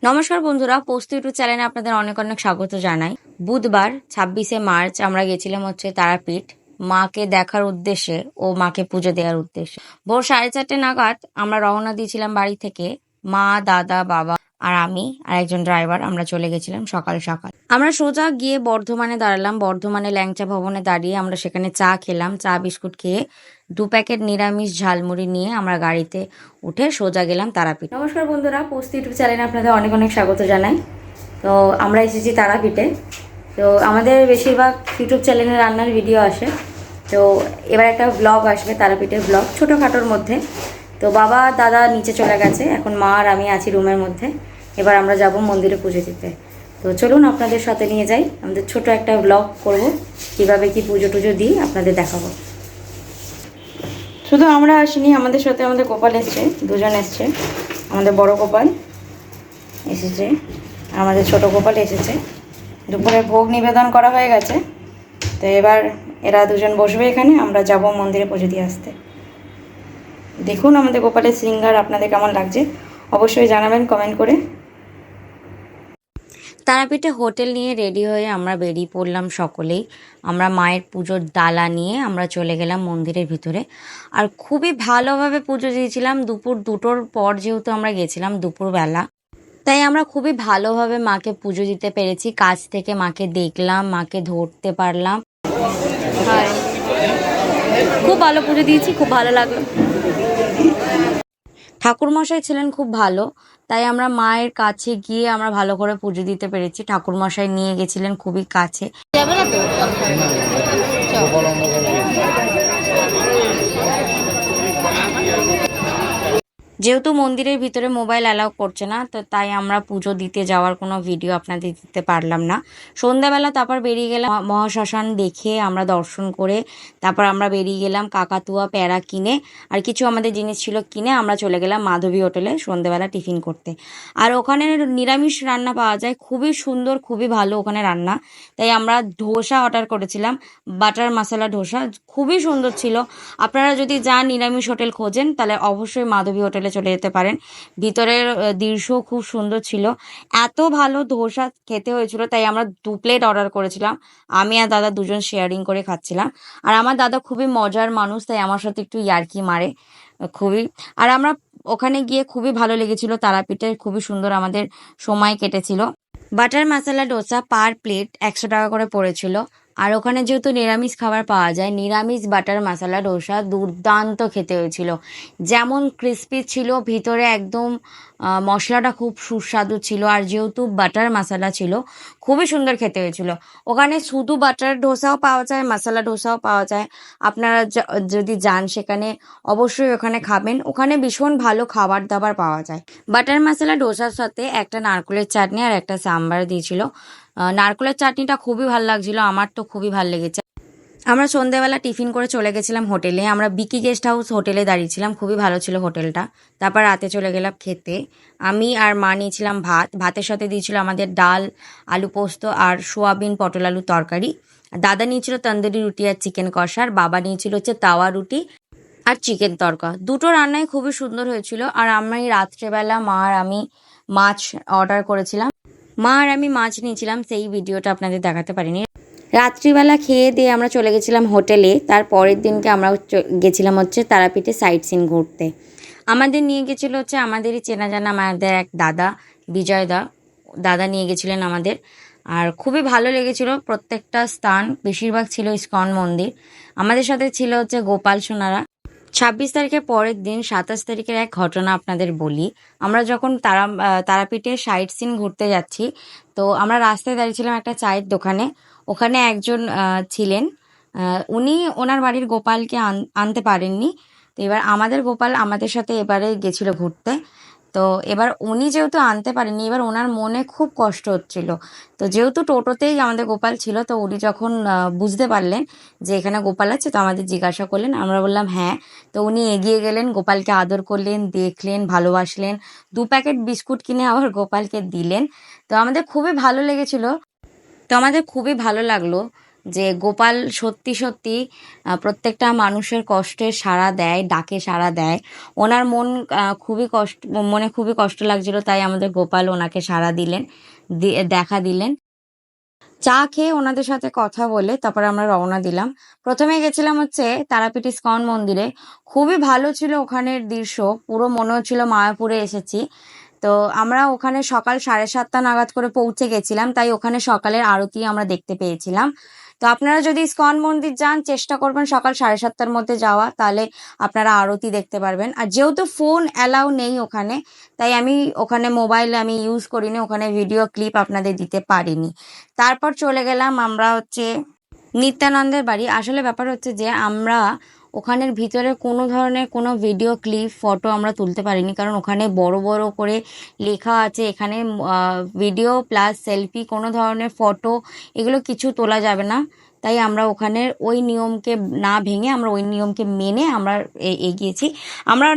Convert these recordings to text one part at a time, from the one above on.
নমস্কার বন্ধুরা, পোস্ত ইউটিউব চ্যানেলে আপনাদের অনেক অনেক স্বাগত জানাই। বুধবার 26শে মার্চ আমরা গেছিলাম তারাপীঠ মাকে দেখার উদ্দেশ্যে ও মাকে পুজো দেওয়ার উদ্দেশ্যে। ভোর 4:30 নাগাদ আমরা রওনা দিয়েছিলাম বাড়ি থেকে। মা, দাদা, বাবা আর আমি আর একজন ড্রাইভার আমরা চলে গেছিলাম সকাল সকাল। আমরা সোজা গিয়ে বর্ধমানে দাঁড়ালাম। বর্ধমানে ল্যাংচা ভবনে দাঁড়িয়ে আমরা সেখানে চা খেলাম। চা বিস্কুট খেয়ে 2 প্যাকেট নিরামিষ ঝালমুড়ি নিয়ে আমরা গাড়িতে উঠে সোজা গেলাম তারাপীঠ। নমস্কার বন্ধুরা, পোস্ত ইউটিউব চ্যানেলে আপনাদের অনেক অনেক স্বাগত জানাই। তো আমরা এসেছি তারাপীঠে। তো আমাদের বেশিরভাগ ইউটিউব চ্যানেলে রান্নার ভিডিও আসে। তো এবার একটা ব্লগ আসবে, তারাপীঠের ব্লগ, ছোটোখাটোর মধ্যে। তো বাবা দাদা নিচে চলে গেছে, এখন মা আর আমি আছি রুমের মধ্যে। এবার আমরা যাব মন্দিরে পুজো দিতে। তো চলুন আপনাদের সাথে নিয়ে যাই, আমাদের ছোট একটা ব্লগ করব, কীভাবে কি পুজো টুজো দিই আপনাদের দেখাবো। শুধু আমরা আসিনি, আমাদের সাথে আমাদের গোপাল এসছে, দুজন এসছে। আমাদের বড় গোপাল এসেছে, আমাদের ছোট গোপাল এসেছে। দুপুরে ভোগ নিবেদন করা হয়ে গেছে। তো এবার এরা দুজন বসবে এখানে, আমরা যাব মন্দিরে পুজো দিয়ে আসতে। দেখুন আমাদের গোপালের শৃঙ্গার আপনাদের কেমন লাগছে অবশ্যই জানাবেন কমেন্ট করে। তারাপীঠে হোটেল নিয়ে রেডি হয়ে আমরা বেরিয়ে পড়লাম সকলেই। আমরা মায়ের পুজোর ডালা নিয়ে আমরা চলে গেলাম মন্দিরের ভিতরে। আর খুবই ভালোভাবে পুজো দিয়েছিলাম। দুপুর 2টোর পর যেহেতু আমরা গেছিলাম দুপুরবেলা, তাই আমরা খুবই ভালোভাবে মাকে পুজো দিতে পেরেছি। কাছ থেকে মাকে দেখলাম, মাকে ধরতে পারলাম। খুব ভালো পুজো দিয়েছি, খুব ভালো লাগলো। ঠাকুরমশাই ছিলেন খুব ভালো, তাই আমরা মায়ের কাছে গিয়ে আমরা ভালো করে পুজো দিতে পেরেছি। ঠাকুরমশাই নিয়ে গেছিলেন খুবই কাছে। যেহেতু মন্দিরের ভিতরে মোবাইল অ্যালাউ করছে না, তো তাই আমরা পুজো দিতে যাওয়ার কোনো ভিডিও আপনাদের দিতে পারলাম না। সন্ধ্যাবেলা তারপর বেরিয়ে গেলাম মহাশ্মশান দেখে, আমরা দর্শন করে তারপর আমরা বেরিয়ে গেলাম কাকাতুয়া প্যারা কিনে আর কিছু আমাদের জিনিস ছিল কিনে আমরা চলে গেলাম মাধবী হোটেলে সন্ধ্যাবেলা টিফিন করতে। আর ওখানে নিরামিষ রান্না পাওয়া যায়, খুবই সুন্দর, খুবই ভালো ওখানে রান্না। তাই আমরা ধোসা অর্ডার করেছিলাম, বাটার মশলা ধোসা, খুবই সুন্দর ছিল। আপনারা যদি যান নিরামিষ হোটেল খোঁজেন তাহলে অবশ্যই মাধবী হোটেলে চলে যেতে পারেন। ভিতরের দৃশ্য খুব সুন্দর ছিল। এত ভালো ধোসা খেতে হয়েছিল, তাই আমরা 2 প্লেট অর্ডার করেছিলাম। আমি আর দাদা দুজন শেয়ারিং করে খাচ্ছিলাম। আর আমার দাদা খুবই মজার মানুষ, তাই আমার সাথে একটু ইয়ার্কি মারে খুবই। আর আমরা ওখানে গিয়ে খুবই ভালো লেগেছিল। তারাপীঠে খুবই সুন্দর আমাদের সময় কেটেছিল। বাটার মশলা ডোসা পার প্লেট 100 টাকা করে পড়েছিল। আর ওখানে যেহেতু নিরামিষ খাবার পাওয়া যায়, নিরামিষ বাটার মশলা ডোসা দুর্দান্ত খেতে হয়েছিল। যেমন ক্রিস্পি ছিল, ভিতরে একদম মশলাটা খুব সুস্বাদু ছিল। আর যেহেতু বাটার মশলা ছিল, খুবই সুন্দর খেতে হয়েছিল। ওখানে শুধু বাটার ডোসাও পাওয়া যায়, মশলা ডোসাও পাওয়া যায়। আপনারা যদি যান সেখানে অবশ্যই ওখানে খাবেন। ওখানে ভীষণ ভালো খাবার দাবার পাওয়া যায়। বাটার মশলা ডোসার সাথে একটা নারকেলের চাটনি আর একটা সাম্বার দিয়েছিল। নারকেলের চাটনিটা খুবই ভালো লাগছিল, আমার তো খুবই ভালো লেগেছে। আমরা সন্ধ্যেবেলা টিফিন করে চলে গেছিলাম হোটেলে। আমরা বিকি গেস্ট হাউস হোটেলে দাঁড়িয়েছিলাম, খুবই ভালো ছিল হোটেলটা। তারপর রাতে চলে গেলাম খেতে। আমি আর মা নিয়েছিলাম ভাত, ভাতের সাথে দিয়েছিল আমাদের ডাল, আলু পোস্ত আর সোয়াবিন পটল আলু তরকারি। দাদা নিয়েছিল তন্দুরি রুটি আর চিকেন কষা, আর বাবা নিয়েছিল তাওয়া রুটি আর চিকেন তরকা। দুটো রান্নাই খুবই সুন্দর হয়েছিল। আর আমি রাত্রেবেলা মা আর আমি মাছ অর্ডার করেছিলাম। মা আর আমি মাছ নিয়েছিলাম, সেই ভিডিওটা আপনাদের দেখাতে পারিনি। রাত্রিবেলা খেয়ে দিয়ে আমরা চলে গেছিলাম হোটেলে। তার পরের দিনকে আমরা গেছিলাম তারাপীঠে সাইট সিন ঘুরতে। আমাদের নিয়ে গেছিলো আমাদেরই চেনা জানা আমাদের এক দাদা, বিজয় দাদা নিয়ে গেছিলেন আমাদের। আর খুবই ভালো লেগেছিল প্রত্যেকটা স্থান, বেশিরভাগ ছিল ইস্কন মন্দির। আমাদের সাথে ছিল গোপাল সোনারা। 26 তারিখের পরের দিন 27 তারিখের এক ঘটনা আপনাদের বলি। আমরা যখন তারাপীঠে সাইট সিন ঘুরতে যাচ্ছি, তো আমরা রাস্তায় দাঁড়িয়েছিলাম একটা চায়ের দোকানে। ওখানে একজন ছিলেন, উনি ওনার বাড়ির গোপালকে আনতে পারেননি। তো এবার আমাদের গোপাল আমাদের সাথে এবারে গেছিল ঘুরতে। তো এবার উনি যেহেতু আনতে পারেননি, এবার ওনার মনে খুব কষ্ট হচ্ছিল। তো যেহেতু টোটোতেই আমাদের গোপাল ছিল, তো উনি যখন বুঝতে পারলেন যে এখানে গোপাল আছে, তো আমাদের জিজ্ঞাসা করলেন। আমরা বললাম হ্যাঁ। তো উনি এগিয়ে গেলেন, গোপালকে আদর করলেন, দেখলেন, ভালোবাসলেন। 2 প্যাকেট বিস্কুট কিনে আবার গোপালকে দিলেন। তো আমাদের খুবই ভালো লেগেছিল। তো আমাদের খুবই ভালো লাগলো যে গোপাল সত্যি সত্যি প্রত্যেকটা মানুষের কষ্টে সাড়া দেয়, ডাকে সাড়া দেয়। ওনার মনে খুবই কষ্ট লাগছিল, তাই আমাদের গোপাল ওনাকে সাড়া দিলেন, দেখা দিলেন। চা খেয়ে ওনাদের সাথে কথা বলে তারপরে আমরা রওনা দিলাম। প্রথমে গেছিলাম হচ্ছে তারাপীঠ ইস্কন মন্দিরে। খুবই ভালো ছিল ওখানের দৃশ্য, পুরো মনে হচ্ছিল মায়াপুরে এসেছি। তো আমরা ওখানে সকাল 7:30 নাগাদ করে পৌঁছে গেছিলাম, তাই ওখানে সকালের আরতি আমরা দেখতে পেয়েছিলাম। তো আপনারা যদি ইস্কন মন্দির যান, চেষ্টা করবেন সকাল 7:30-র মধ্যে যাওয়া, তাহলে আপনারা আরতি দেখতে পারবেন। আর যেহেতু ফোন অ্যালাউ নেই ওখানে, তাই আমি ওখানে মোবাইল ইউজ করিনি, ওখানে ভিডিও ক্লিপ আপনাদের দিতে পারিনি। তারপর চলে গেলাম আমরা হচ্ছে নিত্যানন্দের বাড়ি। আসলে ব্যাপার হচ্ছে যে আমরা ওখানের ভিতরে কোনো ধরনের কোনো ভিডিও ক্লিপ ফটো আমরা তুলতে পারিনি, কারণ ওখানে বড় বড় করে লেখা আছে এখানে ভিডিও প্লাস সেলফি, কোনো ধরনের ফটো এগুলো কিছু তোলা যাবে না। তাই আমরা ওখানের ওই নিয়মকে না ভেঙে আমরা ওই নিয়মকে মেনে আমরা এগিয়েছি। আমরা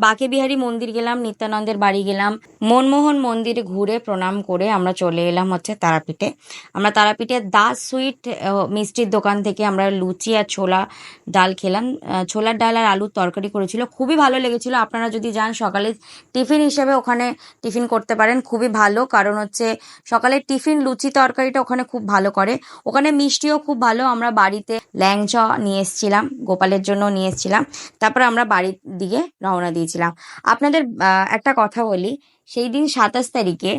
বাঁকে বিহারী মন্দির গেলাম, নিত্যানন্দের বাড়ি গেলাম, মনমোহন মন্দিরে ঘুরে প্রণাম করে আমরা চলে এলাম হচ্ছে তারাপীঠে। আমরা তারাপীঠে দাস সুইট মিষ্টির দোকান থেকে আমরা লুচি আর ছোলা ডাল খেলাম। ছোলার ডাল আর আলুর তরকারি করেছিল, খুবই ভালো লেগেছিল। আপনারা যদি যান সকালে টিফিন হিসেবে ওখানে টিফিন করতে পারেন, খুবই ভালো। কারণ হচ্ছে সকালের টিফিন লুচি তরকারিটা ওখানে খুব ভালো করে। ওখানে মিষ্টিও খুব ভালো। আমরা বাড়িতে ল্যাংচা নিয়ে এসেছিলাম, গোপালের জন্য নিয়ে এসেছিলাম। তারপর আমরা বাড়ির দিকে রওনা দিয়েছিলাম। আপনাদের একটা কথা বলি, সেই দিন 27 তারিখে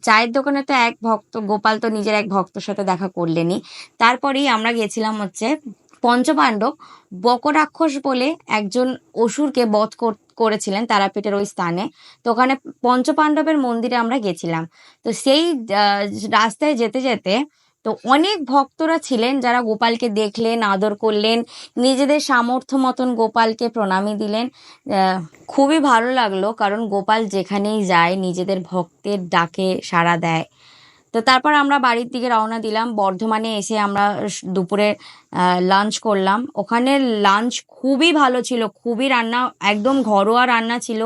চায়ের দোকানে তো এক ভক্ত, গোপাল তো নিজের এক ভক্তর সাথে দেখা করলেনই। তারপরেই আমরা গেছিলাম হচ্ছে পঞ্চপাণ্ডব, বকরাক্ষস বলে একজন অসুরকে বধ করেছিলেন তারাপীঠের ওই স্থানে। তো ওখানে পঞ্চপাণ্ডবের মন্দিরে আমরা গেছিলাম। তো সেই রাস্তায় যেতে যেতে তো অনেক ভক্তরা ছিলেন যারা গোপালকে দেখলেন, আদর করলেন, নিজেদের সামর্থ্য মতন গোপালকে প্রণামী দিলেন। খুবই ভালো লাগলো, কারণ গোপাল যেখানেই যায় নিজেদের ভক্তের ডাকে সাড়া দেয়। তো তারপর আমরা বাড়ির দিকে রওনা দিলাম। বর্ধমানে এসে আমরা দুপুরে লাঞ্চ করলাম। ওখানে লাঞ্চ খুবই ভালো ছিল, খুবই রান্না একদম ঘরোয়া রান্না ছিল।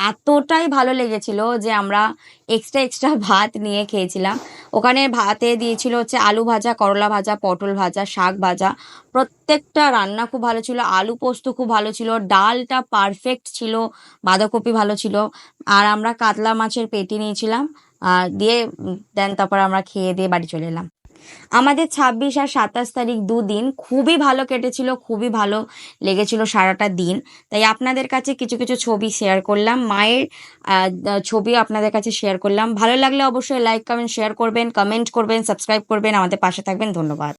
এতটাই ভালো লেগেছিল যে আমরা এক্সট্রা ভাত নিয়ে খেয়েছিলাম। ওখানে ভাতে দিয়েছিল হচ্ছে আলু ভাজা, করলা ভাজা, পটল ভাজা, শাক ভাজা। প্রত্যেকটা রান্না খুব ভালো ছিল। আলু পোস্ত খুব ভালো ছিল, ডালটা পারফেক্ট ছিল, বাঁধাকপি ভালো ছিল। আর আমরা কাতলা মাছের পেটি নিয়েছিলাম, দিয়ে দেন তারপর আমরা খেয়ে দিয়ে বাড়ি চলে এলাম। আমাদের 26 আর 27 তারিখ দুদিন খুবই ভালো কেটেছিল, খুবই ভালো লেগেছিল সারাটা দিন। তাই আপনাদের কাছে কিছু কিছু ছবি শেয়ার করলাম, মায়ের ছবিও আপনাদের কাছে শেয়ার করলাম। ভালো লাগলে অবশ্যই লাইক, কমেন্ট, শেয়ার করবেন, কমেন্ট করবেন, সাবস্ক্রাইব করবেন, আমাদের পাশে থাকবেন। ধন্যবাদ।